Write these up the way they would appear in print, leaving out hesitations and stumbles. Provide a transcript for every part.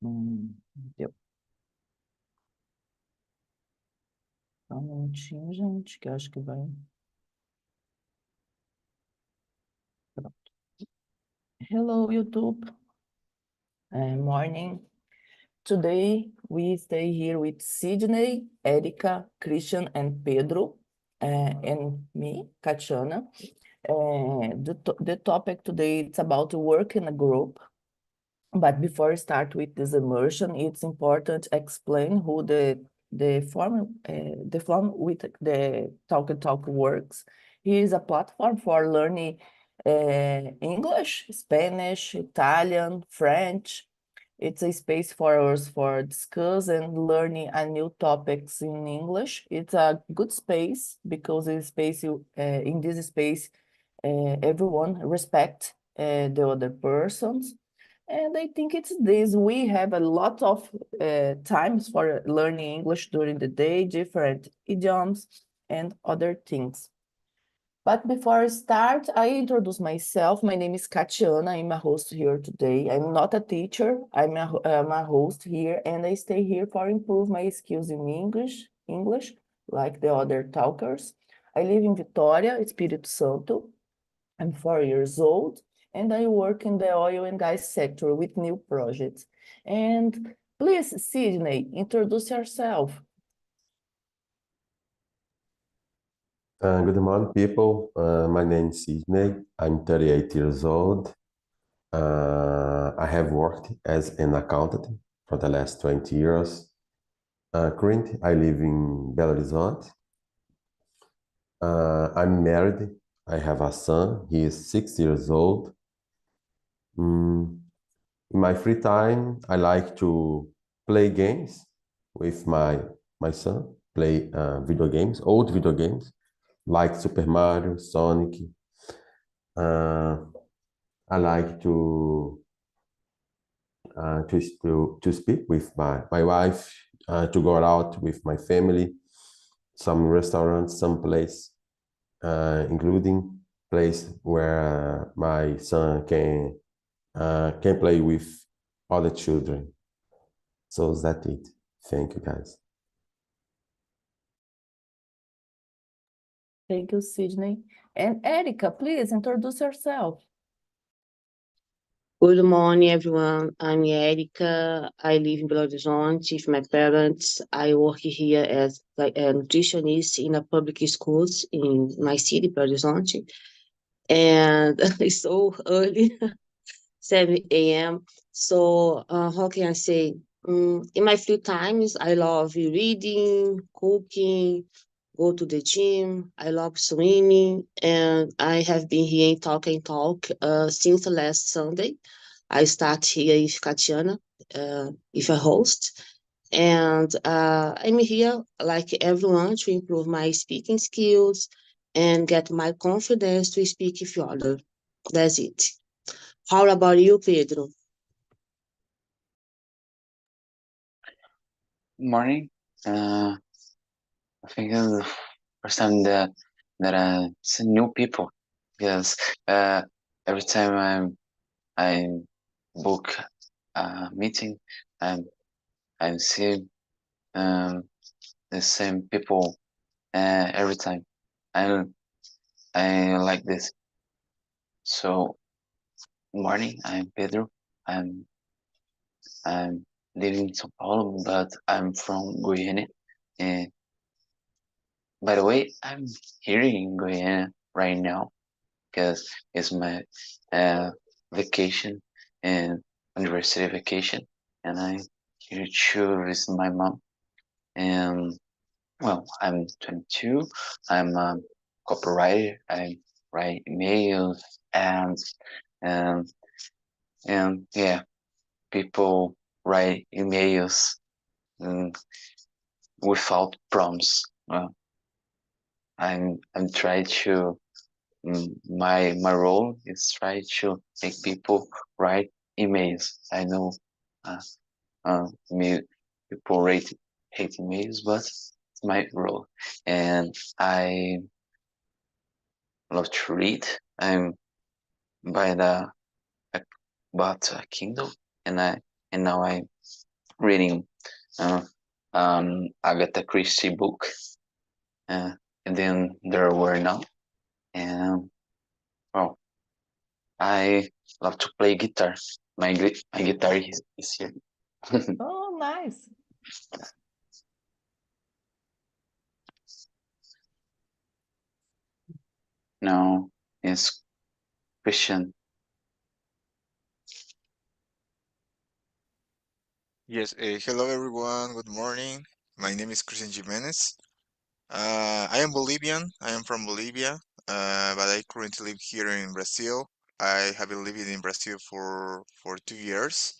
Deu. Só um minutinho, gente, que eu acho que vai. Pronto. Hello, YouTube. Morning. Today we stay here with Sydney, Erica, Christian, and Pedro, and me, Katiana. The topic today is about work in a group. But before we start with this immersion, it's important to explain who the form with the Talk and Talk works. Here is a platform for learning English, Spanish, Italian, French. It's a space for us for discuss and learning a new topics in English. It's a good space because in this space, everyone respect the other persons. And I think it's this, we have a lot of times for learning English during the day, different idioms and other things. But before I start, I introduce myself. My name is Katiana. I'm a host here today. I'm not a teacher. I'm a host here, and I stay here for improve my skills in English, like the other talkers. I live in Vitória, Espírito Santo. I'm 4 years old, and I work in the oil and gas sector with new projects. And please, Sydney, introduce yourself. Good morning, people. My name is Sidney. I'm 38 years old. I have worked as an accountant for the last 20 years. Currently, I live in Belo Horizonte. I'm married. I have a son. He is 6 years old. In my free time, I like to play games with my son, play old video games, like Super Mario, Sonic. I like to speak with my wife, to go out with my family, some restaurants, some place, including place where my son can play with other children. So that's it. Thank you, guys. Thank you, Sydney. And Erica, please introduce yourself. Good morning, everyone. I'm Erica. I live in Belo Horizonte with my parents. I work here as a nutritionist in a public schools in my city, Belo Horizonte. And it's so early, 7 a.m. So how can I say? In my free times, I love reading, cooking, go to the gym. I love swimming, and I have been here in Talk and Talk since last Sunday. I start here with Katiana, with a host, and I'm here like everyone to improve my speaking skills and get my confidence to speak with others. That's it. How about you, Pedro? Morning. I think it's the first time that I see new people because every time I book a meeting, I see the same people every time. I like this. So morning. I'm Pedro. I'm living in São Paulo, but I'm from Goiânia. And by the way, I'm here in Goiânia right now because it's my vacation and university vacation, and I'm here to visit my mom. And well, I'm 22. I'm a copywriter. I write emails and and yeah, people write emails without prompts. I'm trying to my role is try to make people write emails. I know me people hate emails, but it's my role, and I love to read. I'm by the bought a Kindle, and and now I'm reading uh, Agatha Christie book, uh, and then there were now, and well, I love to play guitar. My guitar is here. Oh, nice. Now it's Christian. Yes, hello everyone, good morning. My name is Christian Jimenez. I am Bolivian, I am from Bolivia, but I currently live here in Brazil. I have been living in Brazil for 2 years.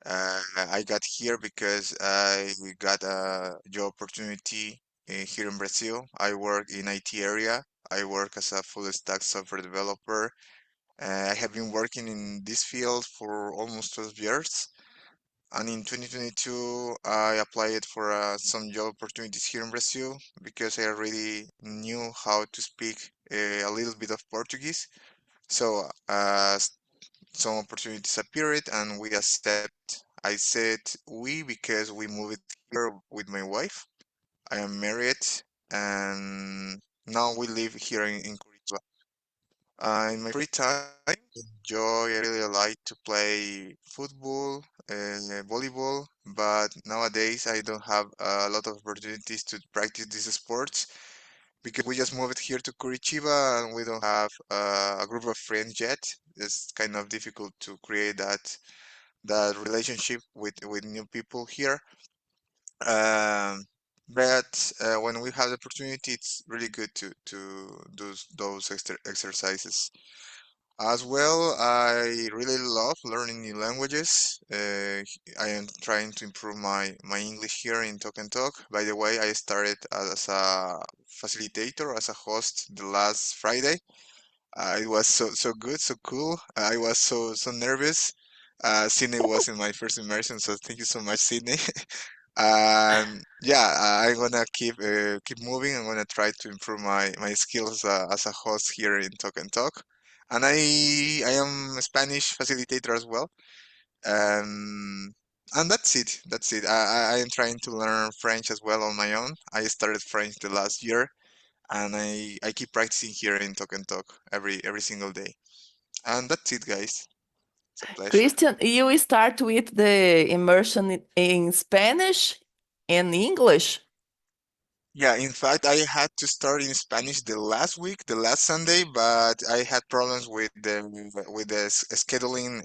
I got here because I got a job opportunity here in Brazil. I work in IT area. I work as a full stack software developer. I have been working in this field for almost 12 years. And in 2022, I applied for some job opportunities here in Brazil because I already knew how to speak a little bit of Portuguese. So some opportunities appeared and we accept. I said we because we moved here with my wife. I am married and now we live here in Curitiba. In my free time, I really like to play football, volleyball, but nowadays I don't have a lot of opportunities to practice these sports because we just moved here to Curitiba and we don't have a group of friends yet. It's kind of difficult to create that relationship with new people here. Um, but when we have the opportunity, it's really good to do those exercises. As well, I really love learning new languages. I am trying to improve my English here in Talk and Talk. By the way, I started as a facilitator, as a host the last Friday. It was so good, so cool. I was so nervous. Sydney was in my first immersion, so thank you so much, Sydney. And yeah, I'm gonna keep moving. I'm gonna try to improve my skills as a host here in Talk and Talk. And I am a Spanish facilitator as well. Um, and that's it. That's it. I am trying to learn French as well on my own. I started French the last year, and I keep practicing here in Talk and Talk every single day. And that's it, guys. It's a pleasure. Christian, you start with the immersion in Spanish and English. Yeah, in fact, I had to start in Spanish the last week, the last Sunday, but I had problems with the scheduling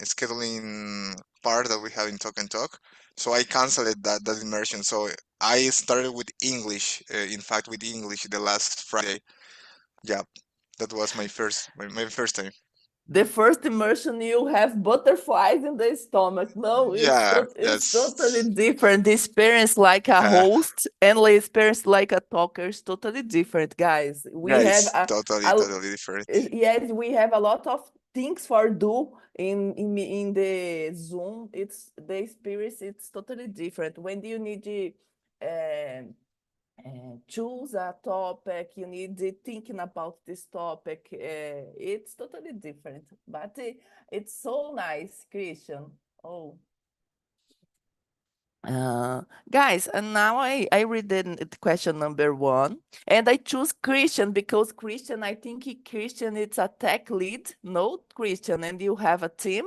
part that we have in Talk and Talk, so I canceled that immersion. So I started with English, in fact, with English the last Friday. Yeah, that was my first time. The first immersion, you have butterflies in the stomach. No, Yeah, it's totally that's different. The experience like a host and the experience like a talker is totally different, guys. yeah, We have it's totally a totally different. yes, we have a lot of things for do in the Zoom. It's the experience. It's totally different. When you need to choose a topic, you need to thinking about this topic. It's totally different, but it's so nice, Christian. Oh. Guys, and now I read the question number 1, and I choose Christian because Christian, I think Christian it's a tech lead, no Christian, and you have a team,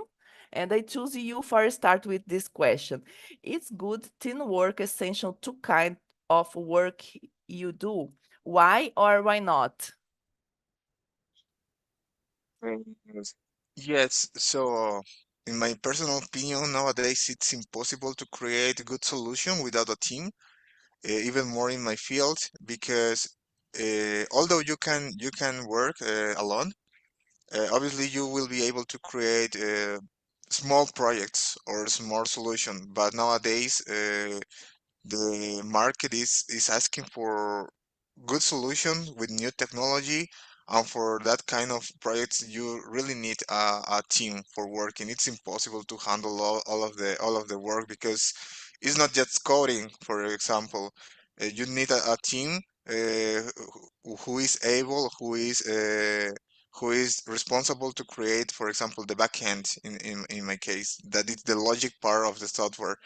and I choose you for start with this question. It's good teamwork essential to kind of work you do. Why or why not? Yes, so in my personal opinion, nowadays it's impossible to create a good solution without a team, even more in my field, because although you can work alone, obviously you will be able to create small projects or small solution. But nowadays, the market is asking for good solutions with new technology, and for that kind of projects you really need a team for working. It's impossible to handle all of the work because it's not just coding, for example. You need a team who is able, who is who is responsible to create, for example, the backend in my case, that is the logic part of the software.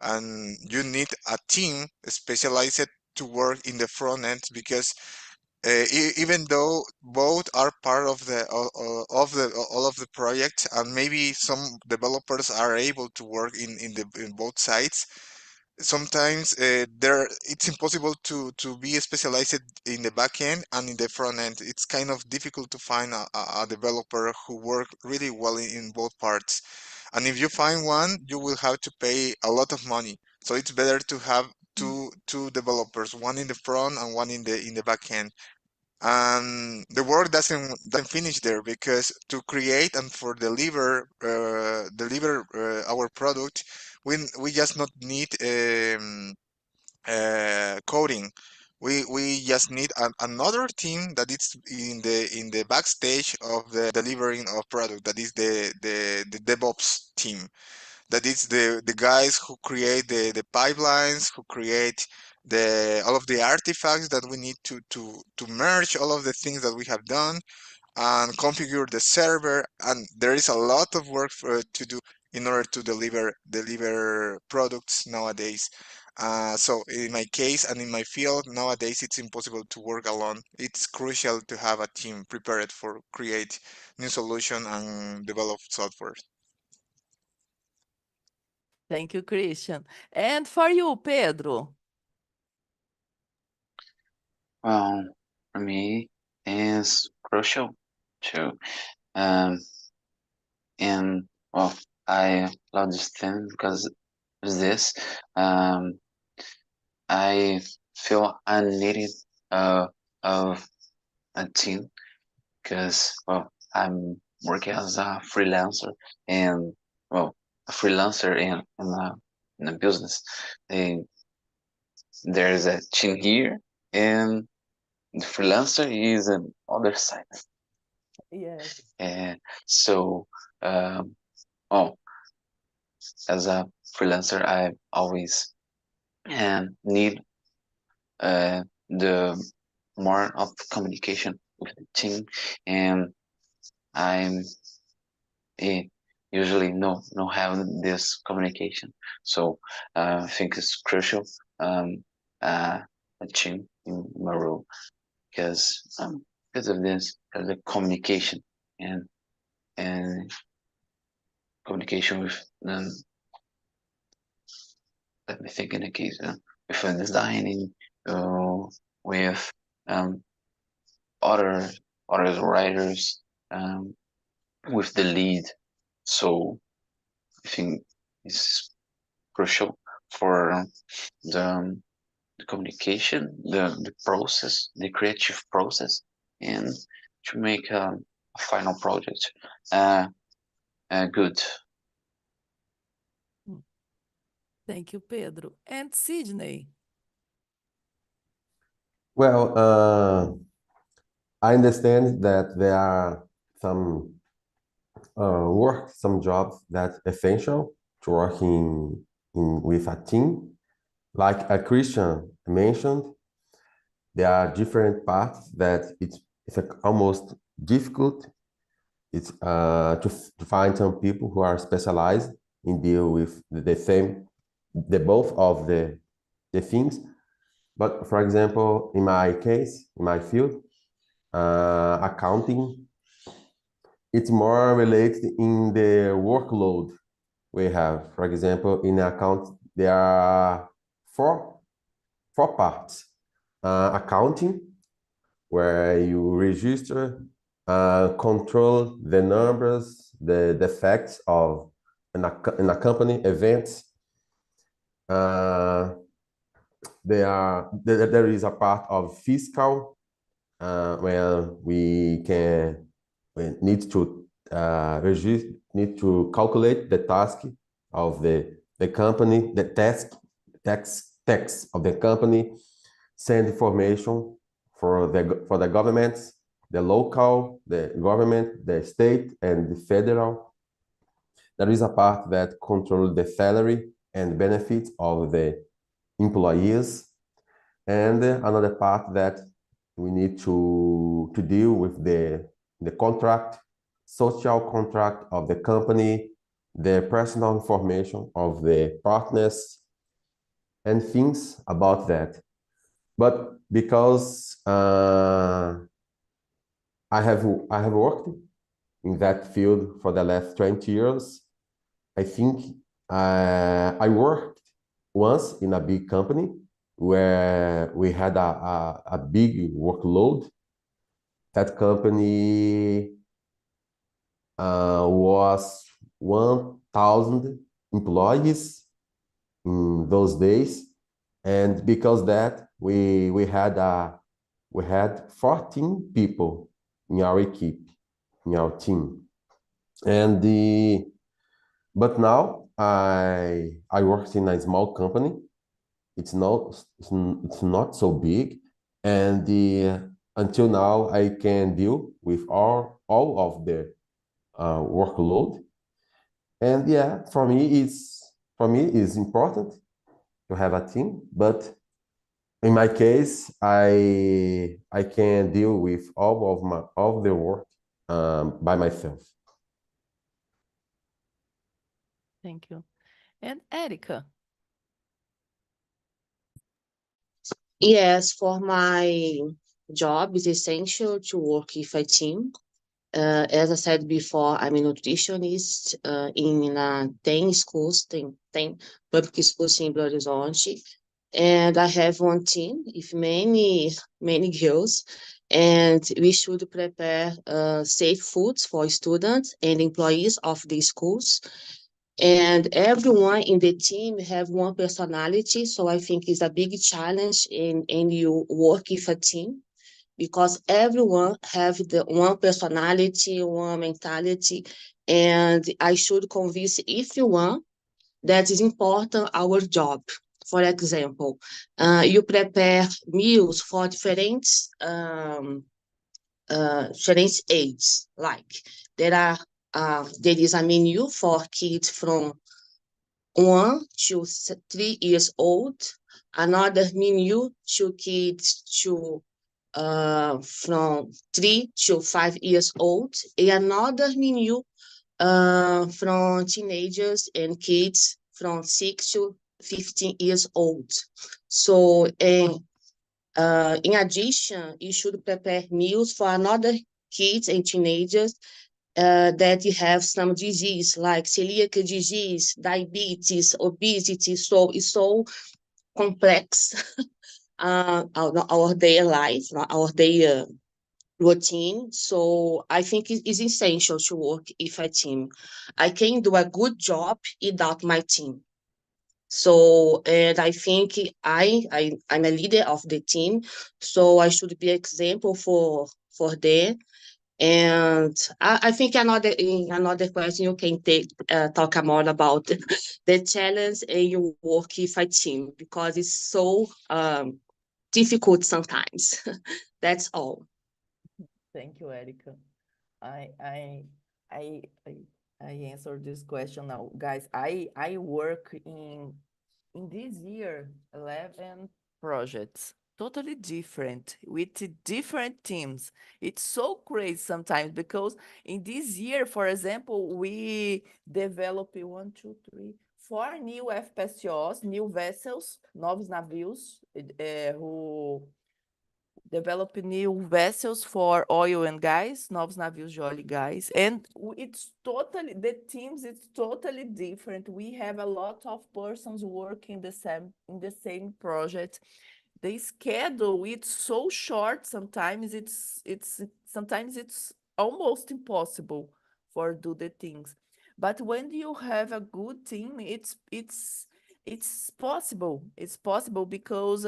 And you need a team specialized to work in the front end because even though both are part of the of the all of the project, and maybe some developers are able to work in both sides, sometimes there it's impossible to be specialized in the back end and in the front end. It's kind of difficult to find a developer who work really well in both parts. And if you find one, you will have to pay a lot of money. So it's better to have two developers, one in the front and one in the back end. And the work doesn't finish there, because to create and for deliver our product, we just not need coding. We just need another team that is in the backstage of the delivering of product. That is the DevOps team. That is the guys who create the pipelines, who create the all of the artifacts that we need to merge all of the things that we have done and configure the server. And there is a lot of work to do in order to deliver products nowadays. So in my case and in my field nowadays, it's impossible to work alone. It's crucial to have a team prepared for create new solution and develop software. Thank you, Christian. And for you, Pedro? Well, for me, it's crucial too. Um, and well, I love this thing because of this. Um, I feel I needed of a team because well, I'm working as a freelancer, and well, a freelancer in a business. And there's a team here, and the freelancer is on other side. Yes. And so, oh, as a freelancer, I always need the more of communication with the team, and I'm usually no having this communication. So I think it's crucial, a team in my role, because of this, because of communication and communication with let me think in a case with designing, uh, with um, other writers, with the lead. So I think it's crucial for the communication, the process, the creative process, and to make a final project good. Thank you, Pedro. And Sydney? Well, I understand that there are some some jobs that essential to working with a team. Like a Christian mentioned, there are different parts that it's almost difficult. It's to find some people who are specialized in deal with the both of the things. But for example, in my case, in my field, accounting, it's more related in the workload we have. For example, in account, there are four parts. Accounting, where you register, control the numbers, the facts of in a company events. There is a part of fiscal, where we need to register, need to calculate the task of the company, the tax of the company, send information for the governments, the local, the government, the state, and the federal. There is a part that controls the salary and benefits of the employees, and another part that we need to deal with the contract, social contract of the company, the personal information of the partners, and things about that. But because I have worked in that field for the last 20 years, I think I worked once in a big company where we had a big workload. That company was 1,000 employees in those days, and because that we had 14 people in our equipe, in our team, and but now I work in a small company. It's not so big, and until now I can deal with all of the workload. And yeah, for me it's important to have a team, but in my case, I can deal with all of the work by myself. Thank you. And Erica. Yes, for my job, it's essential to work with a team. As I said before, I'm a nutritionist in 10 schools, 10 public schools in Belo Horizonte. And I have one team with many girls. And we should prepare safe foods for students and employees of the schools. And everyone in the team have one personality. So I think it's a big challenge in you work with a team because everyone have the one personality, one mentality, and I should convince everyone that is important our job. For example, you prepare meals for different ages. Like there is a menu for kids from 1 to 3 years old, another menu to kids from 3 to 5 years old, and another menu from teenagers and kids from 6 to 15 years old. So, in addition, you should prepare meals for another kids and teenagers that you have some disease like celiac disease, diabetes, obesity. So it's so complex our day life, our day routine. So I think it is essential to work with a team. I can do a good job without my team. So, and I think I'm a leader of the team, so I should be example for them. And I think another question you can talk more about the challenge and you work with a team because it's so difficult sometimes. That's all. Thank you, Erica. I I I I, I answered this question now, guys. I work in this year 11 projects, totally different with different teams. It's so crazy sometimes because in this year, for example, we developed 4 new FPSOs, new vessels, novos navios, who develop new vessels for oil and gas, novos navios de óleo e gás. And it's totally, the teams, it's totally different. We have a lot of persons working in the same project. The schedule, it's so short sometimes, sometimes it's almost impossible for do the things. But when you have a good team, it's possible. It's possible because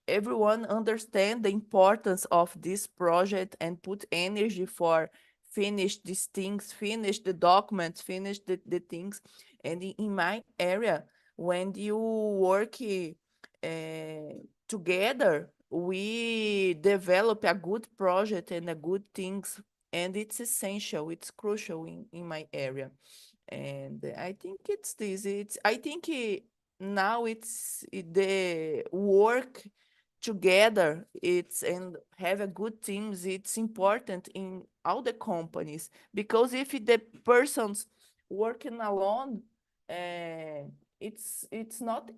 everyone understand the importance of this project and put energy for finish these things, finish the documents, finish the things. And in my area, when you work together, we develop a good project and a good things, and it's essential, it's crucial in my area. And I think it's this. It's I think now the work together, and have a good teams, it's important in all the companies, because if the persons working alone, it's not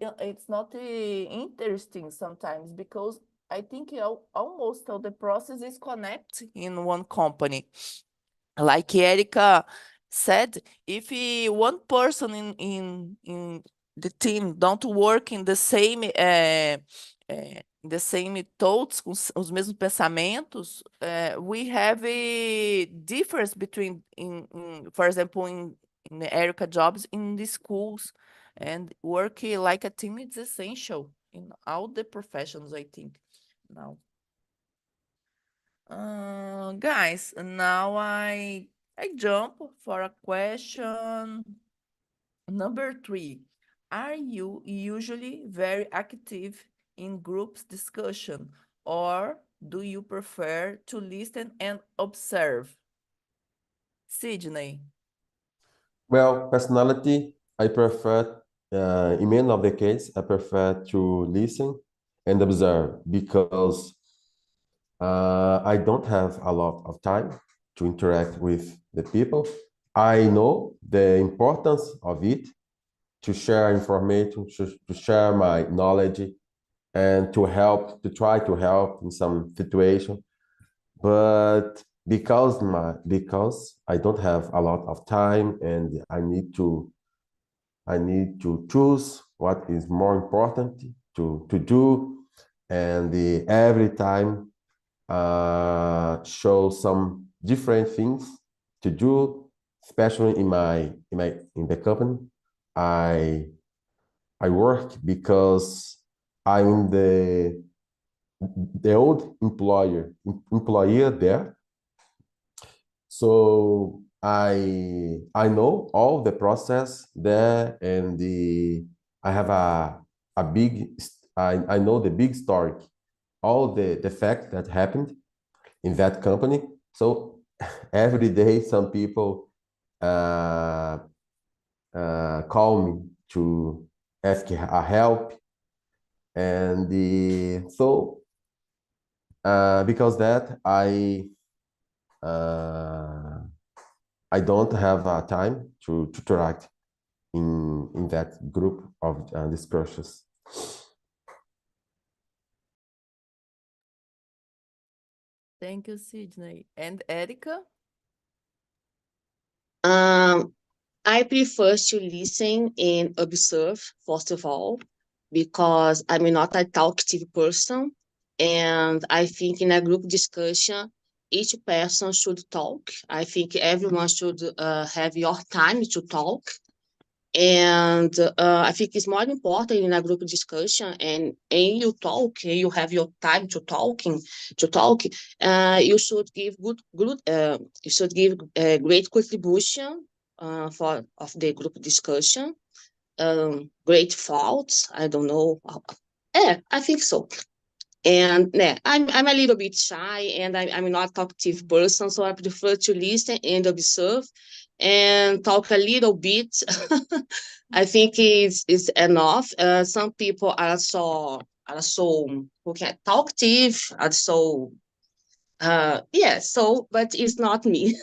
interesting sometimes, because I think almost all the process is connect in one company. Like Erika said, if one person in the team don't work in the same thoughts, com os mesmos pensamentos, we have a difference between, for example, in the Erica jobs in the schools, and work like a team is essential in all the professions, I think, now. Guys, now I jump for a question number 3. Are you usually very active in groups discussion, or do you prefer to listen and observe? Sydney. Well, personality, I prefer, in many of the cases, I prefer to listen and observe because I don't have a lot of time to interact with the people. I know the importance of it, to share information, to share my knowledge, and to try to help in some situation. But because I don't have a lot of time and I need to choose what is more important to do, and every time show some different things to do, especially in the company. I work because I'm the old employer there. So I know all the process there, and I have a big I know the big story, all the fact that happened in that company. So every day some people call me to ask a help, and because that uh, I don't have time to interact in that group of discussions. Thank you, Sydney. And Erica? I prefer to listen and observe, first of all, because I'm not a talkative person. And I think in a group discussion, each person should talk. I think everyone should have your time to talk. And I think it's more important in a group discussion, and you talk, and you have your time to talk. You should give you should give a great contribution for of the group discussion. Great thoughts. I don't know. Yeah, I think so. And yeah, I'm a little bit shy, and I'm not a talkative person, so I prefer to listen and observe and talk a little bit. I think is enough. Some people are so okay, talkative, are so yeah. So, but it's not me.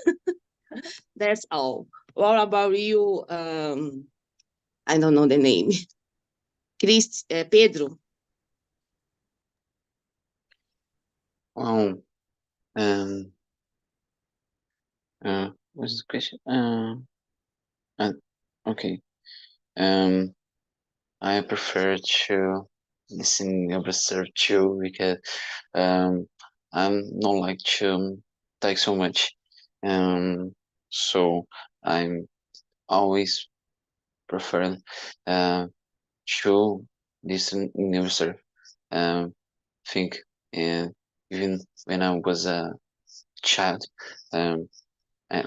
That's all. What about you? I don't know the name. Pedro. Well, what's the question? Okay. I prefer to listen and observe too, because I'm not like to talk so much. So I'm always prefer to listen and observe. Think, and even when I was a child, and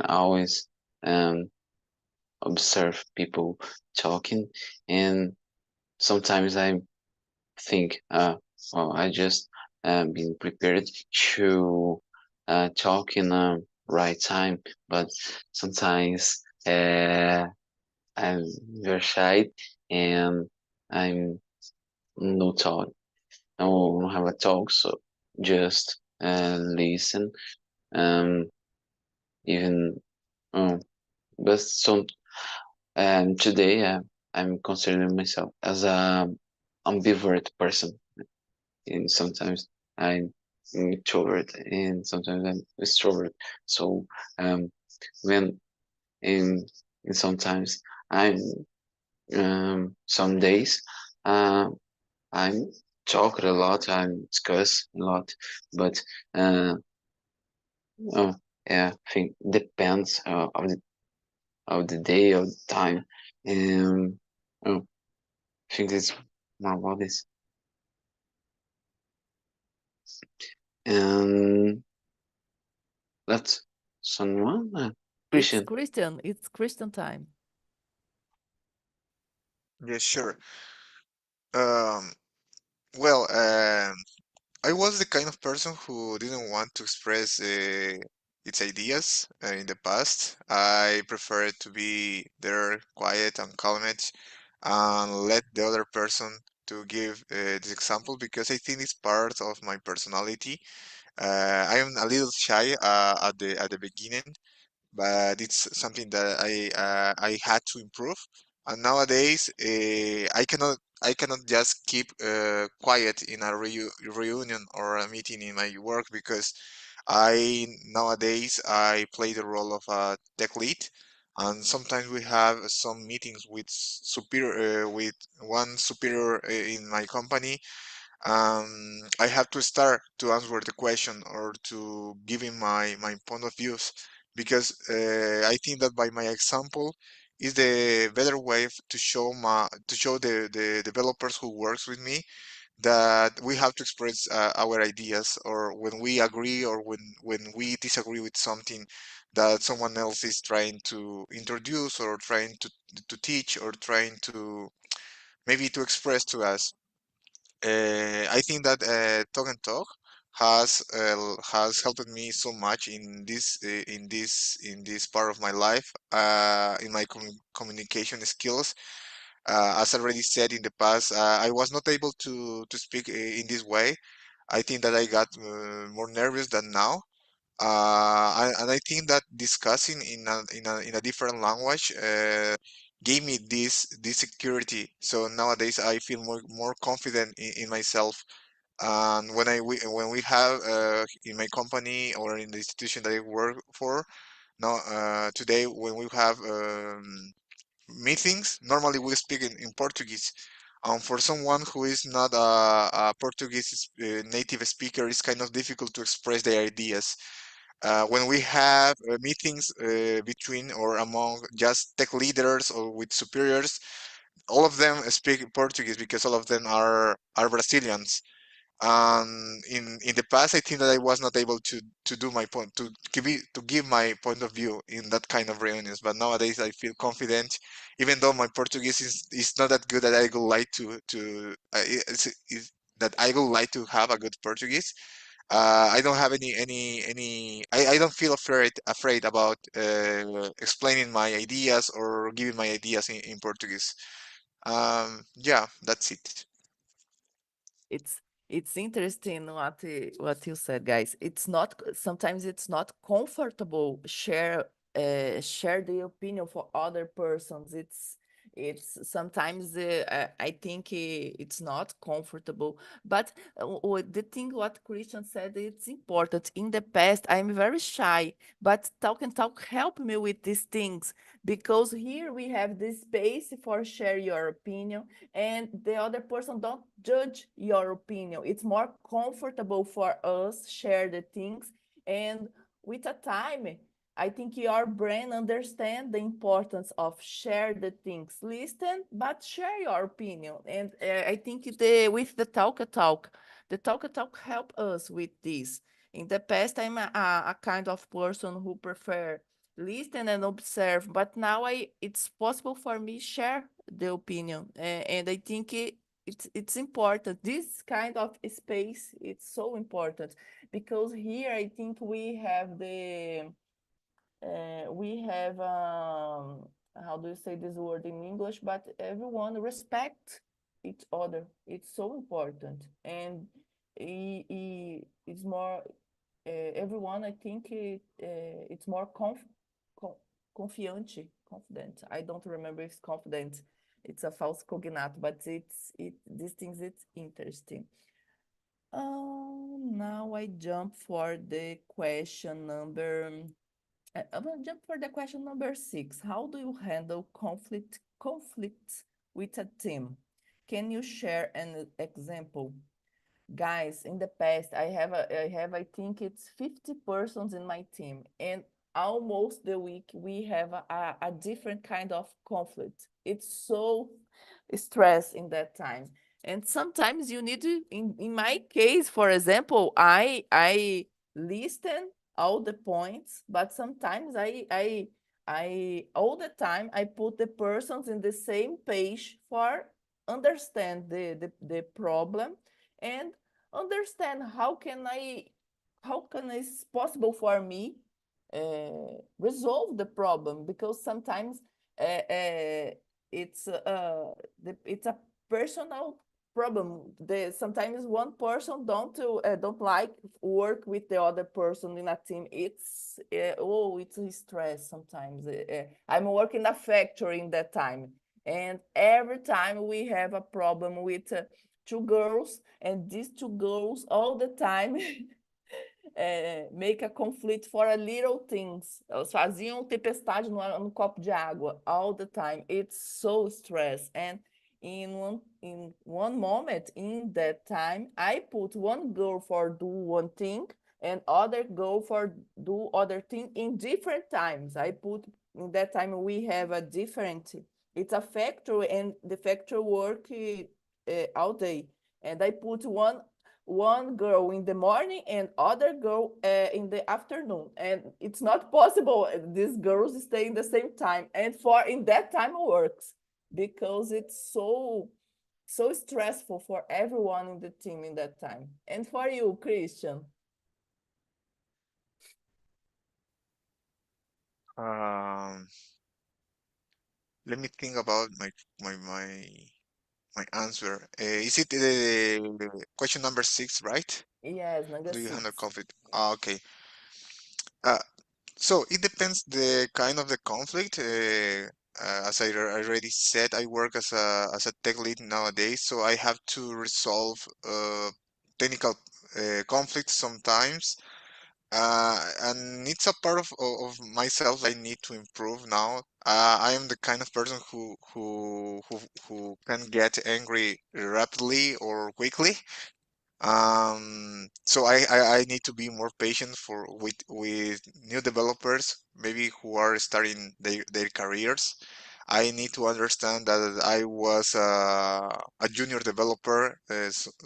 always observe people talking, and sometimes I think, well, I just been prepared to talk in the right time, but sometimes I'm very shy, and I'm no talk. I won't have a talk, so just listen. Um, even but some today I'm considering myself as a ambivert person, and sometimes I'm introvert and sometimes I'm extrovert. So when in sometimes I'm some days I'm talk a lot, I'm discuss a lot, but uh, oh, yeah, I think depends of the day of the time. Oh, I think it's more about this. And that's someone It's Christian. Christian. It's Christian time. Yeah, sure. Um, well, I was the kind of person who didn't want to express its ideas in the past. I preferred to be there, quiet and calmed, and let the other person to give this example because I think it's part of my personality. I am a little shy at the beginning, but it's something that I had to improve. And nowadays, I cannot just keep quiet in a reunion or a meeting in my work because I nowadays I play the role of a tech lead, and sometimes we have some meetings with superior with one superior in my company. I have to start to answer the question or to give him my point of views because I think that by my example is the better way to show the developers who works with me that we have to express our ideas or when we agree or when we disagree with something that someone else is trying to introduce or trying to teach or trying to maybe to express to us. I think that Talk and Talk has helped me so much in this part of my life, in my communication skills. As already said in the past, I was not able to speak in this way. I think that I got more nervous than now. And I think that discussing in a different language gave me this security. So nowadays I feel more confident in myself. And when we have in my company or in the institution that I work for now today when we have meetings, normally we speak in Portuguese. For someone who is not a Portuguese native speaker, it's kind of difficult to express their ideas when we have meetings between or among just tech leaders or with superiors, all of them speak Portuguese because all of them are Brazilians. In the past, I think that I was not able to do my point to give my point of view in that kind of reunions. But nowadays, I feel confident, even though my Portuguese is not that good that I would like that I would like to have a good Portuguese. I don't have I don't feel afraid about explaining my ideas or giving my ideas in Portuguese. Yeah, that's it. It's it's interesting what you said, guys. It's not sometimes it's not comfortable share the opinion for other persons. It's sometimes I think it's not comfortable. But the thing what Christian said, it's important. In the past, I'm very shy, but Talk and Talk help me with these things because here we have this space for share your opinion and the other person don't judge your opinion. It's more comfortable for us share the things, and with a time I think your brain understand the importance of share the things, listen but share your opinion. And I think with the talk help us with this. In the past, I'm a kind of person who prefer listen and observe, but now it's possible for me share the opinion. And I think it's important. This kind of space, it's so important because here I think we have how do you say this word in English? But everyone respect each other. It's so important, and it's more everyone. I think it's more confident. I don't remember if it's confident. It's a false cognate, but these things it's interesting. Now I jump for the question number. I'm gonna jump for the question number 6. How do you handle conflicts with a team? Can you share an example? Guys, in the past, I think it's 50 persons in my team, and almost the week we have a different kind of conflict. It's so stress in that time. And sometimes you need to, in my case, for example, I listen all the points, but sometimes I all the time I put the persons in the same page for understand the problem and understand how can it's possible for me resolve the problem, because sometimes it's it's a personal problem. Sometimes one person don't like work with the other person in a team. It's it's a stress sometimes. I'm working in a factory in that time, and every time we have a problem with two girls, and these two girls all the time make a conflict for a little things. Elas faziam tempestade no copo de água all the time. It's so stress. And in one moment in that time, I put one girl for do one thing and other girl for do other thing in different times. I put in that time we have a different. It's a factory, and the factory work all day. And I put one girl in the morning and other girl in the afternoon, and it's not possible these girls stay in the same time, and for in that time works, because it's so stressful for everyone in the team in that time. And for you, Christian? Um, Let me think about my answer. Is it question number 6, right? Yes, number Do you handle 6. conflict? Ah, okay. Uh, so it depends the kind of the conflict. As I already said, I work as a tech lead nowadays, so I have to resolve technical conflicts sometimes. And it's a part of myself I need to improve now. I am the kind of person who can get angry rapidly or quickly. So I need to be more patient with new developers, maybe who are starting their careers. I need to understand that I was a junior developer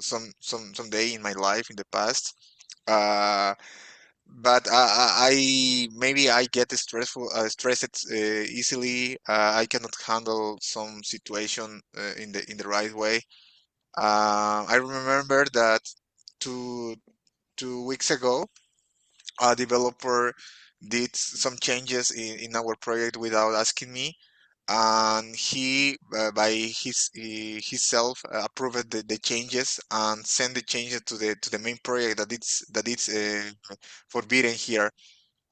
some day in my life in the past. Uh, but I maybe I get stressed easily. I cannot handle some situation in the right way. I remember that two 2 weeks ago, a developer did some changes in our project without asking me, and he by himself approved the changes and sent the changes to the main project that it's forbidden here.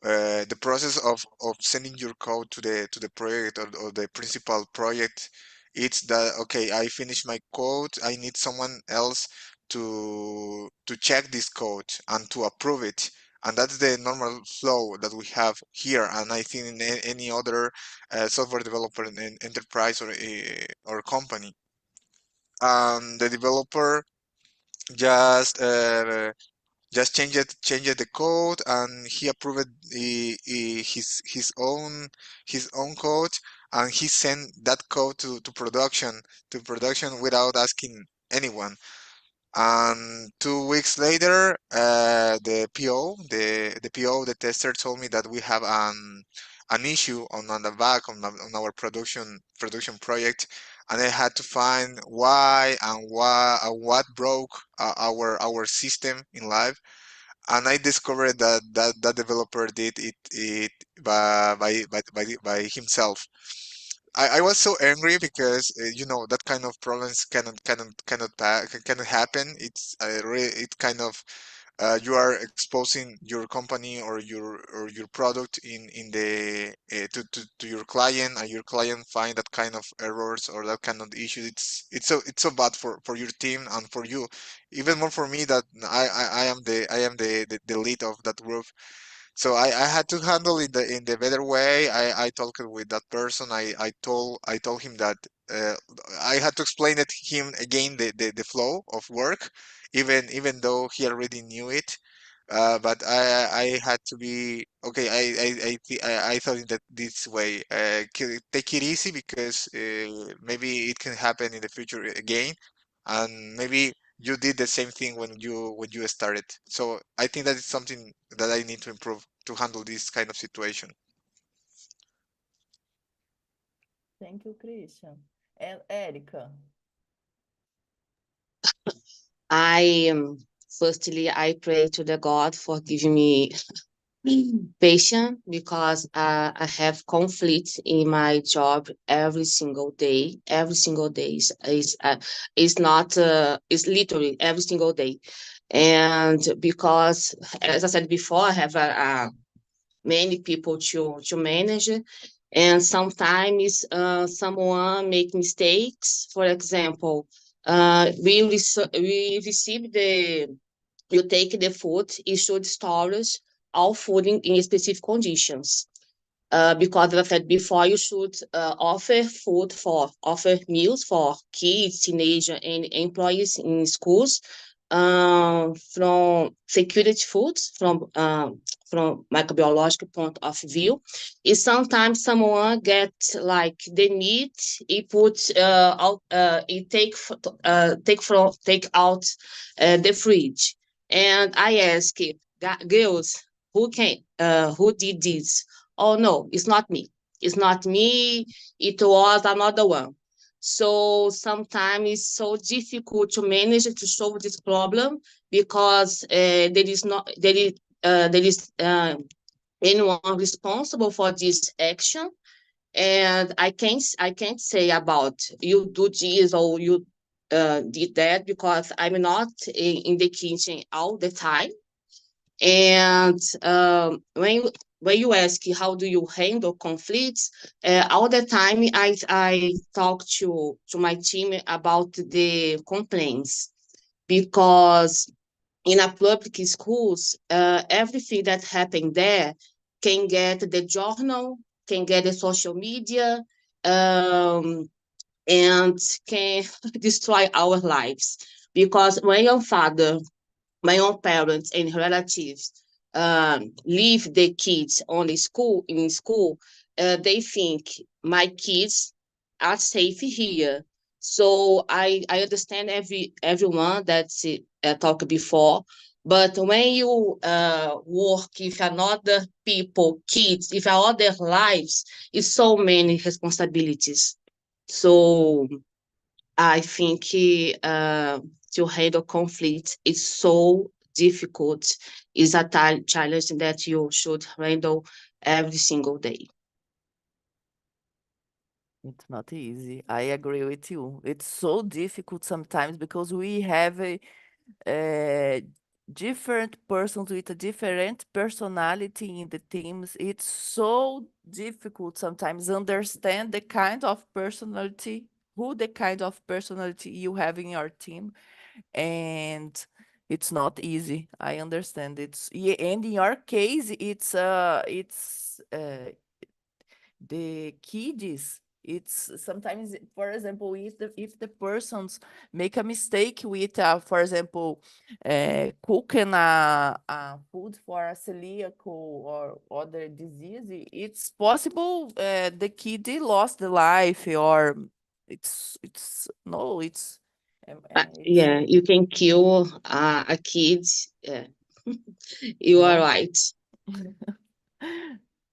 The process of sending your code to the project or the principal project, it's that okay, I finished my code, I need someone else to check this code and to approve it, and that's the normal flow that we have here, and I think in any other software developer in enterprise or company. The developer just changed the code, and he approved his own code, and he sent that code to production without asking anyone. And 2 weeks later, the tester told me that we have an issue on the back on our production project, and I had to find why and what broke our system in live, and I discovered that developer did it by himself. I was so angry because you know that kind of problems cannot happen. It's it kind of you are exposing your company or your product in the to your client, and your client find that kind of errors or that kind of issue. It's so bad for your team and for you, even more for me that I am the lead of that group. So I had to handle it in the better way. I talked with that person. I told him that uh, I had to explain it him again the flow of work, even though he already knew it. But I had to be okay. I thought in that this way. Take it easy because maybe it can happen in the future again, and maybe you did the same thing when you started. So I think that is something that I need to improve to handle this kind of situation. Thank you, Christian. And Erica, I firstly I pray to the God for giving me patience because I have conflict in my job every single day. Every single day is not is literally every single day, and because as I said before, I have many people to manage, and sometimes someone make mistakes. For example, we receive the you take the food, you should storage all food in specific conditions. Because as I said before, you should offer meals for kids, teenagers, and employees in schools, from security foods, from microbiological point of view. Is sometimes someone get like the meat, he put out, he take out the fridge, and I ask, girls, who did this? Oh no, it's not me. It's not me. It was another one. So sometimes it's so difficult to manage to solve this problem because there is anyone responsible for this action, and I can't say about you do this or you did that because I'm not in the kitchen all the time. And when you ask how do you handle conflicts, all the time I talk to my team about the complaints, because in a public schools, everything that happened there can get the journal, can get the social media, um, and can destroy our lives. Because when your father, my own parents and relatives leave the kids on the school in school, they think my kids are safe here. So I understand everyone that's talked before, but when you work with another people, kids, with other lives, it's so many responsibilities. So I think to handle conflict is so difficult. It's a challenge that you should handle every single day. it's not easy. I agree with you. It's so difficult sometimes because we have uh, different persons with a different personality in the teams. It's so difficult sometimes understand the kind of personality, who the kind of personality you have in your team, and it's not easy. I understand. Yeah, and in your case, it's the kids. It's sometimes, for example, if the persons make a mistake with, for example, cooking a food for a celiac or other disease, it's possible the kid lost the life, or it's no, it's Yeah, you can kill a kid. Yeah, you are no. right.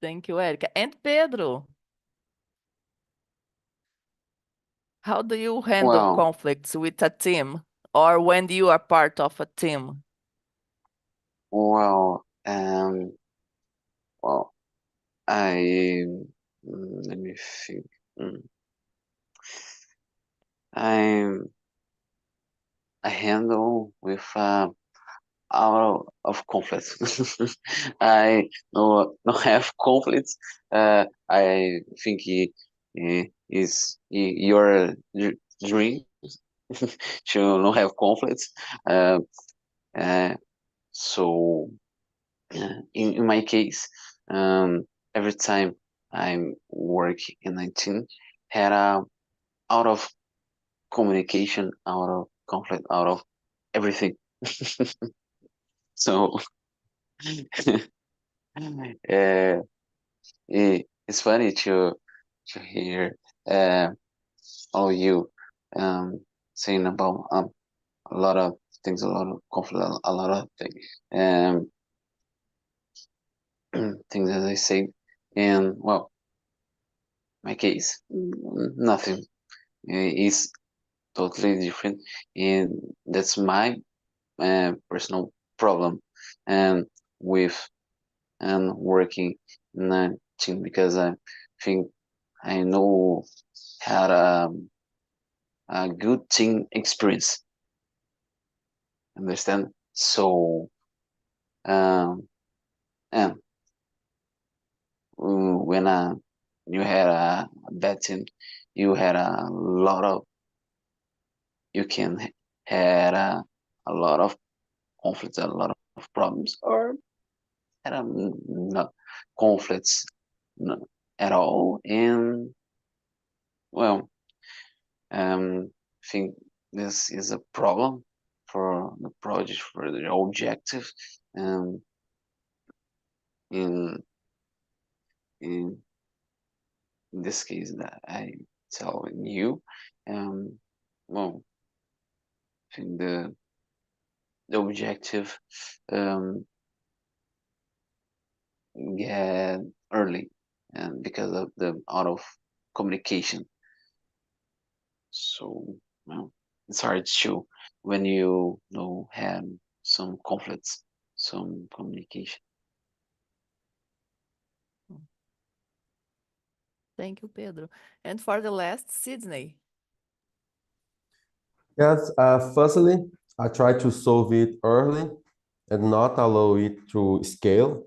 Thank you, Erica. And Pedro, how do you handle Well, conflicts with a team or when you are part of a team? well, well, I let me think. mm, I handle with out of conflicts. I don't have conflicts. I think is your dream to not have conflicts. Uh, so in my case, every time I work in 19, had a out of communication, out of conflict, out of everything. So uh, it's funny to hear all you saying about a lot of things, a lot of conflict, a lot of things, um, things as I say, and well, my case, nothing is totally different, and that's my personal problem, and with and working in a team because I think I know had a good team experience. Understand? So and when you had a bad team, you had a lot of you can had a lot of conflicts, a lot of problems, or had not conflicts no, at all, and well, I think this is a problem for the project, for the objective, um, in in this case that I telling you, um, well, I think the objective get early, and because of the out of communication. So well, it's hard to when you know have some conflicts, some communication. Thank you, Pedro. And for the last, Sydney. Yes, firstly, I try to solve it early and not allow it to scale.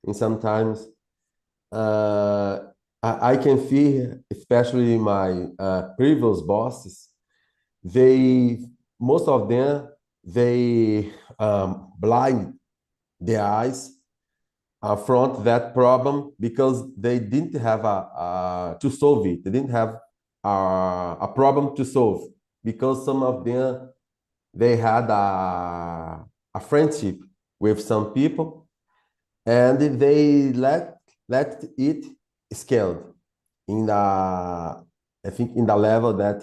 And sometimes I can feel, especially my previous bosses, most of them, they blind their eyes front that problem because they didn't have to solve it. They didn't have a problem to solve because some of them they had a friendship with some people and they let it scaled in the I think in the level that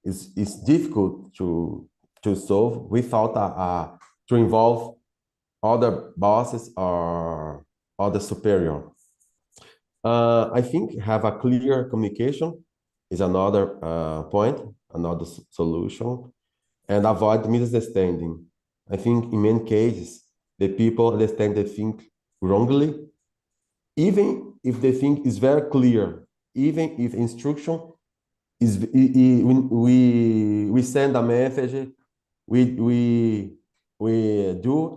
is difficult to solve without to involve other bosses or other superior. I think have a clear communication is another point, another solution, and avoid misunderstanding. I think in many cases, the people understand the thing wrongly, even if the thing is very clear, even if instruction is when we send a message, we do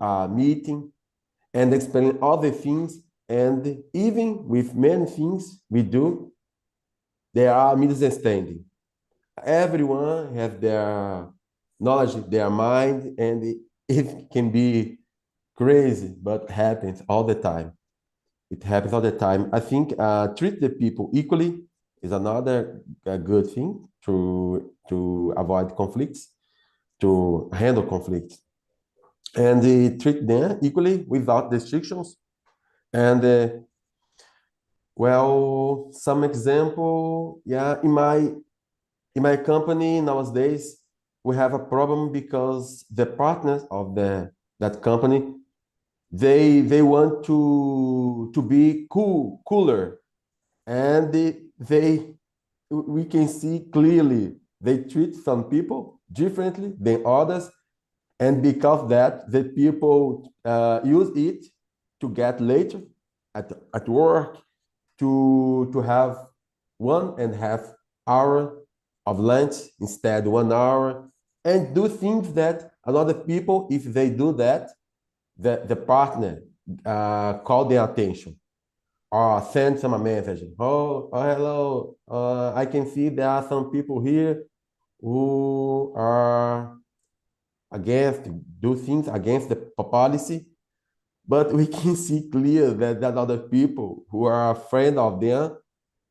a meeting and explain all the things, and even with many things we do, there are misunderstanding. Everyone has their knowledge, their mind, and it can be crazy, but happens all the time. It happens all the time. I think treat the people equally is another good thing to avoid conflicts, to handle conflicts, and treat them equally without restrictions. And well, some example, yeah, in my company nowadays, we have a problem because the partners of that company they want to be cooler, and we can see clearly they treat some people differently than others, and because that the people use it to get later at work, to have 1.5 hour of lunch instead 1 hour, and do things that a lot of people, if they do that, the partner call their attention or send some message. Hello, I can see there are some people here who are do things against the policy, but we can see clear that there are other people who are afraid of them.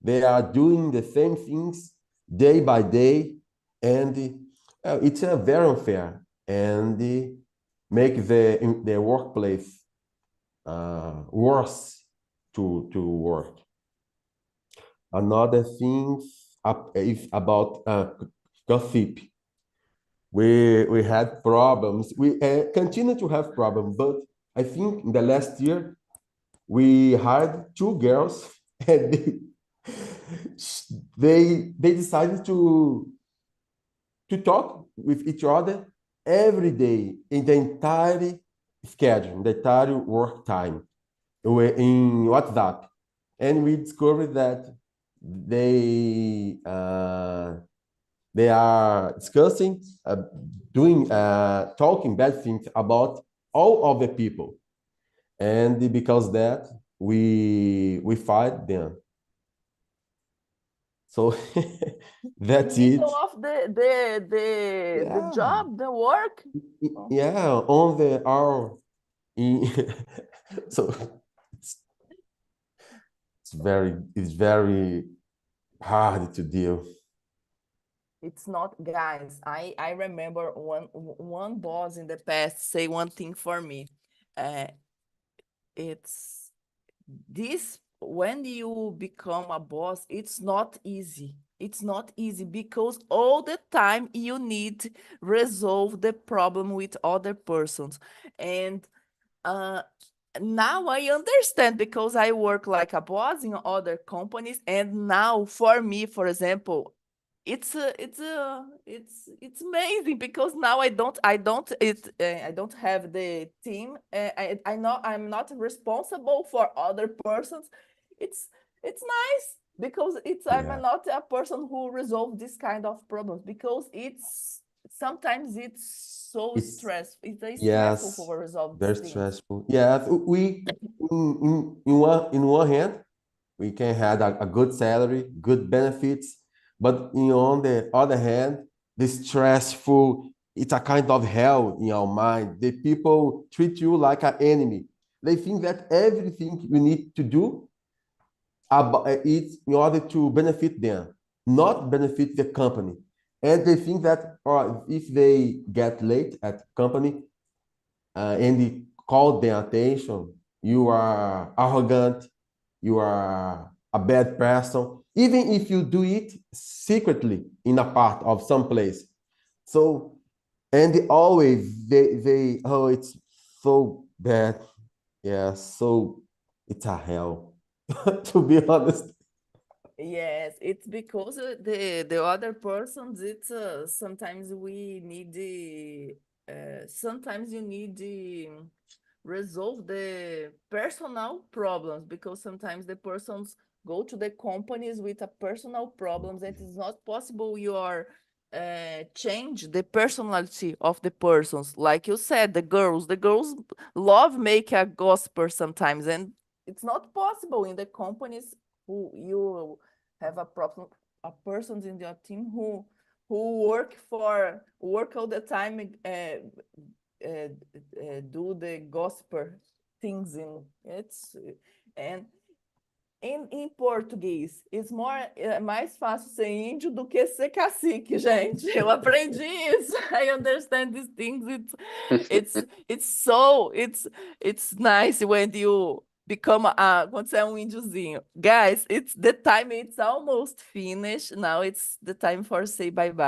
They are doing the same things day by day, and it's very unfair and make the workplace worse to work. Another thing is about gossip. We had problems. We continue to have problems, but I think in the last year we hired 2 girls, and they decided to talk with each other every day in the entire schedule, the entire work time, in WhatsApp, and we discovered that they are discussing, talking bad things about all of the people, and because that we fired them. So that's it. Middle of the job, the work. Yeah, on the hour. So it's very hard to deal. It's not, guys. I remember one boss in the past say one thing for me. It's this, when you become a boss, it's not easy. It's not easy because all the time you need resolve the problem with other persons. And now I understand because I work like a boss in other companies, and now for me, for example, it's amazing because now I don't have the team. I know I'm not responsible for other persons. It's nice because I'm Yeah. not a person who resolve this kind of problems, because sometimes it's so It's- stressful. It's very Yes, stressful for resolve very these things. stressful. Yeah, we in one hand we can have a good salary, good benefits, but on the other hand, the stressful, it's a kind of hell in our mind. The people treat you like an enemy. They think that everything you need to do it in order to benefit them, not benefit the company. And they think that if they get late at company and they call their attention, you are arrogant, you are a bad person, even if you do it secretly in a part of some place. So, and always they it's so bad. Yeah, so it's a hell, to be honest. Yes, it's because the other persons, it's sometimes sometimes you need to resolve the personal problems, because sometimes the persons go to the companies with a personal problems, and it's not possible you are change the personality of the persons. Like you said, the girls love make a gossiper sometimes, and it's not possible in the companies who you have a problem, a persons in your team who work all the time, do the gospel things in it's and em português, it's more, é mais fácil ser índio do que ser cacique, gente. Eu aprendi isso. I understand these things. It's nice when you become quando você é um índiozinho. Guys, it's the time, it's almost finished. Now it's the time for say bye-bye.